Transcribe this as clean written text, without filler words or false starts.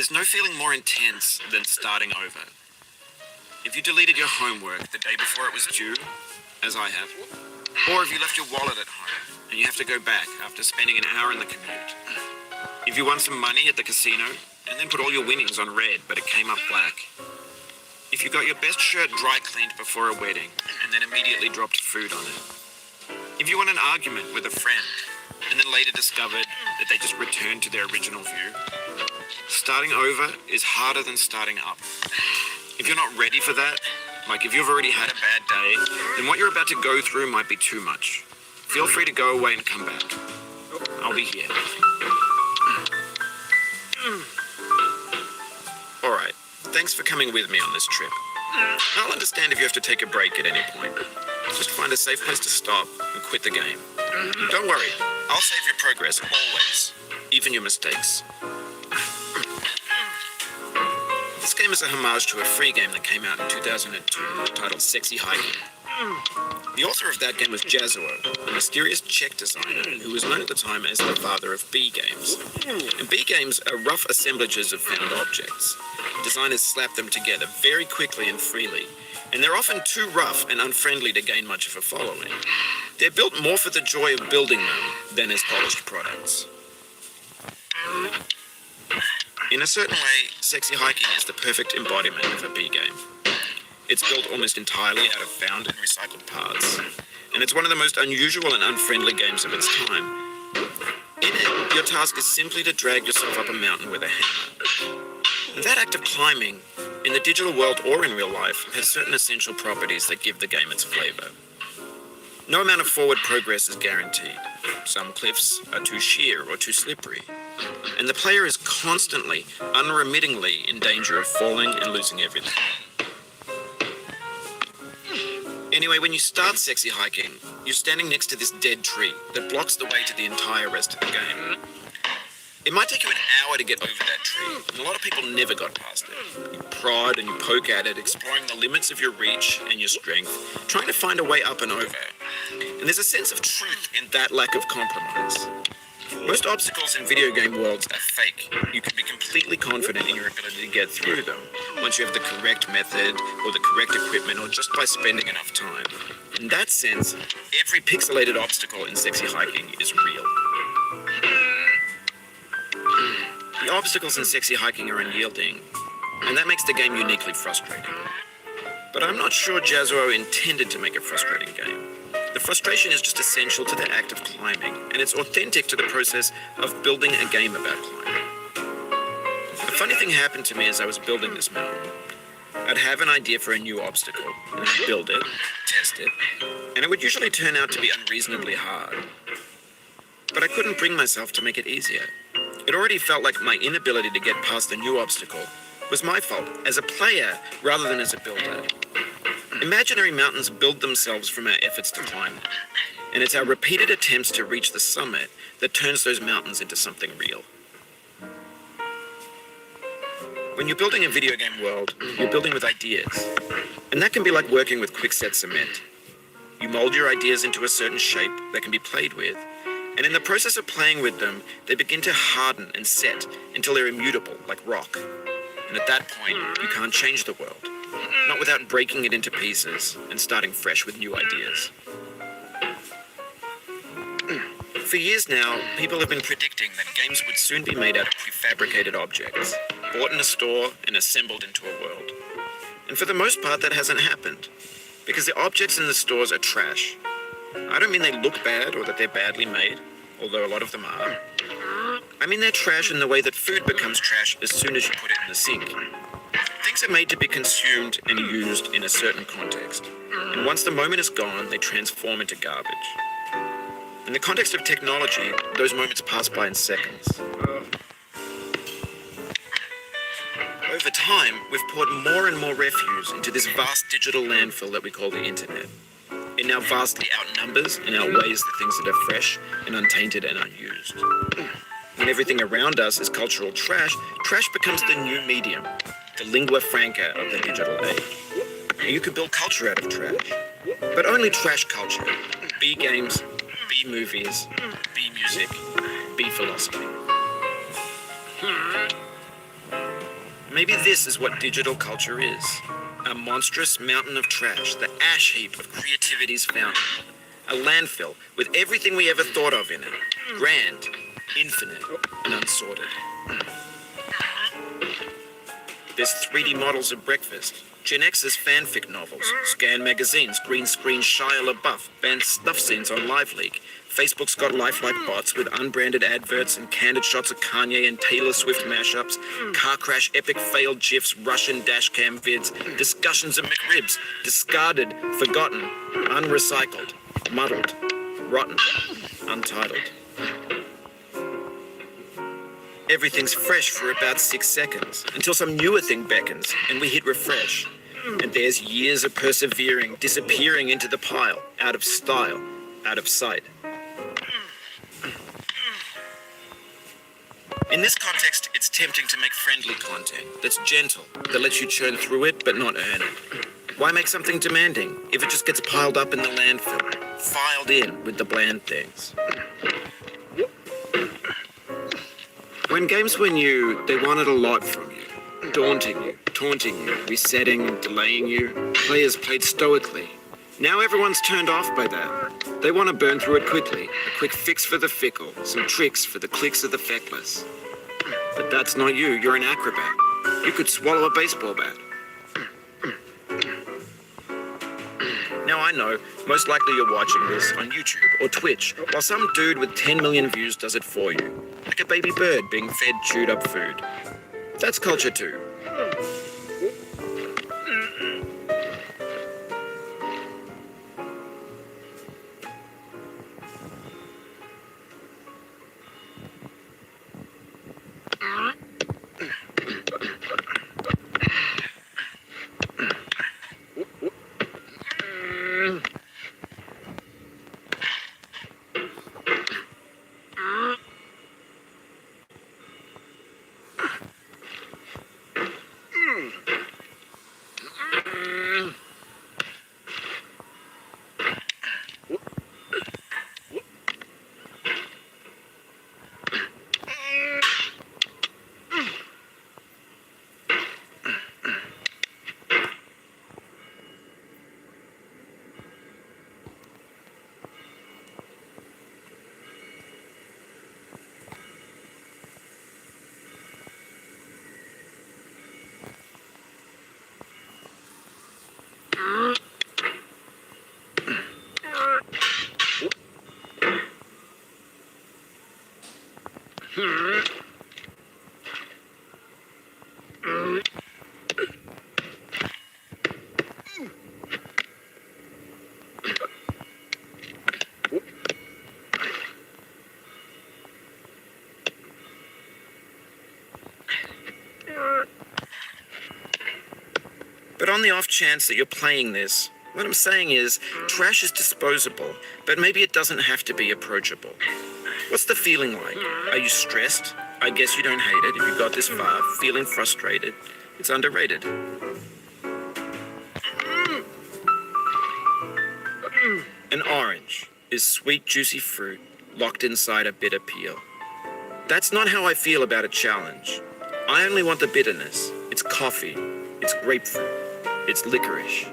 There's no feeling more intense than starting over. If you deleted your homework the day before it was due, as I have, or if you left your wallet at home and you have to go back after spending an hour in the commute. If you won some money at the casino and then put all your winnings on red but it came up black. If you got your best shirt dry cleaned before a wedding and then immediately dropped food on it. If you won an argument with a friend and then later discovered that they just returned to their original view. Starting over is harder than starting up. If you're not ready for that, like if you've already had a bad day, then what you're about to go through might be too much. Feel free to go away and come back. I'll be here. Alright, thanks for coming with me on this trip. I'll understand if you have to take a break at any point. Just find a safe place to stop and quit the game. Don't worry, I'll save your progress always, even your mistakes. This game is a homage to a free game that came out in 2002 titled Sexy Hiking. The author of that game was Jazuo, a mysterious Czech designer who was known at the time as the father of B games. And B games are rough assemblages of found objects. Designers slap them together very quickly and freely, and they're often too rough and unfriendly to gain much of a following. They're built more for the joy of building them than as polished products. In a certain way, Sexy Hiking is the perfect embodiment of a B game. It's built almost entirely out of found and recycled parts, and it's one of the most unusual and unfriendly games of its time. In it, your task is simply to drag yourself up a mountain with a hammer. And that act of climbing, in the digital world or in real life, has certain essential properties that give the game its flavor. No amount of forward progress is guaranteed. Some cliffs are too sheer or too slippery, and the player is constantly, unremittingly in danger of falling and losing everything. Anyway, when you start Sexy Hiking, you're standing next to this dead tree that blocks the way to the entire rest of the game. It might take you an hour to get over that tree, and a lot of people never got past it. You prod and you poke at it, exploring the limits of your reach and your strength, trying to find a way up and over. And there's a sense of truth in that lack of compromise. Most obstacles in video game worlds are fake. You can be completely confident in your ability to get through them once you have the correct method or the correct equipment or just by spending enough time. In that sense, every pixelated obstacle in Sexy Hiking is real. The obstacles in Sexy Hiking are unyielding, and that makes the game uniquely frustrating. But I'm not sure Jazuo intended to make a frustrating game. The frustration is just essential to the act of climbing, and it's authentic to the process of building a game about climbing. A funny thing happened to me as I was building this mountain. I'd have an idea for a new obstacle, and I'd build it, test it, and it would usually turn out to be unreasonably hard. But I couldn't bring myself to make it easier. It already felt like my inability to get past the new obstacle was my fault as a player rather than as a builder. Imaginary mountains build themselves from our efforts to climb them, and it's our repeated attempts to reach the summit that turns those mountains into something real. When you're building a video game world, you're building with ideas, and that can be like working with quickset cement. You mold your ideas into a certain shape that can be played with, and in the process of playing with them, they begin to harden and set until they're immutable, like rock. And at that point, you can't change the world. Not without breaking it into pieces and starting fresh with new ideas. For years now, people have been predicting that games would soon be made out of prefabricated objects, bought in a store and assembled into a world. And for the most part, that hasn't happened, because the objects in the stores are trash. I don't mean they look bad or that they're badly made, although a lot of them are. I mean they're trash in the way that food becomes trash as soon as you put it in the sink. Things are made to be consumed and used in a certain context, and once the moment is gone, they transform into garbage. In the context of technology, those moments pass by in seconds. Over time, we've poured more and more refuse into this vast digital landfill that we call the internet. It now vastly outnumbers and outweighs the things that are fresh and untainted and unused. When everything around us is cultural trash, trash becomes the new medium, the lingua franca of the digital age. And you can build culture out of trash, but only trash culture. B games, B movies, B music, B philosophy. Maybe this is what digital culture is. A monstrous mountain of trash, the ash heap of creativity's fountain. A landfill with everything we ever thought of in it. Grand, infinite, and unsorted. There's 3D models of breakfast, Gen X's fanfic novels, scan magazines, green screen Shia LaBeouf, banned stuff scenes on LiveLeak. Facebook's got lifelike bots with unbranded adverts and candid shots of Kanye and Taylor Swift mashups, car crash epic failed GIFs, Russian dashcam vids, discussions of McRibs, discarded, forgotten, unrecycled, muddled, rotten, untitled. Everything's fresh for about 6 seconds, until some newer thing beckons, and we hit refresh. And there's years of persevering, disappearing into the pile, out of style, out of sight. In this context, it's tempting to make friendly content that's gentle, that lets you churn through it but not earn it. Why make something demanding if it just gets piled up in the landfill, filed in with the bland things? When games were new, they wanted a lot from you. Daunting you, taunting you, resetting and delaying you. Players played stoically. Now everyone's turned off by that. They want to burn through it quickly. A quick fix for the fickle, some tricks for the clicks of the feckless. But that's not you, you're an acrobat. You could swallow a baseball bat. Now I know, most likely you're watching this on YouTube or Twitch, while some dude with 10 million views does it for you. Like a baby bird being fed chewed up food. That's culture too. But on the off chance that you're playing this, what I'm saying is, trash is disposable, but maybe it doesn't have to be approachable. What's the feeling like? Are you stressed? I guess you don't hate it if you got this far. Feeling frustrated? It's underrated. An orange is sweet, juicy fruit locked inside a bitter peel. That's not how I feel about a challenge. I only want the bitterness. It's coffee. It's grapefruit. It's licorice.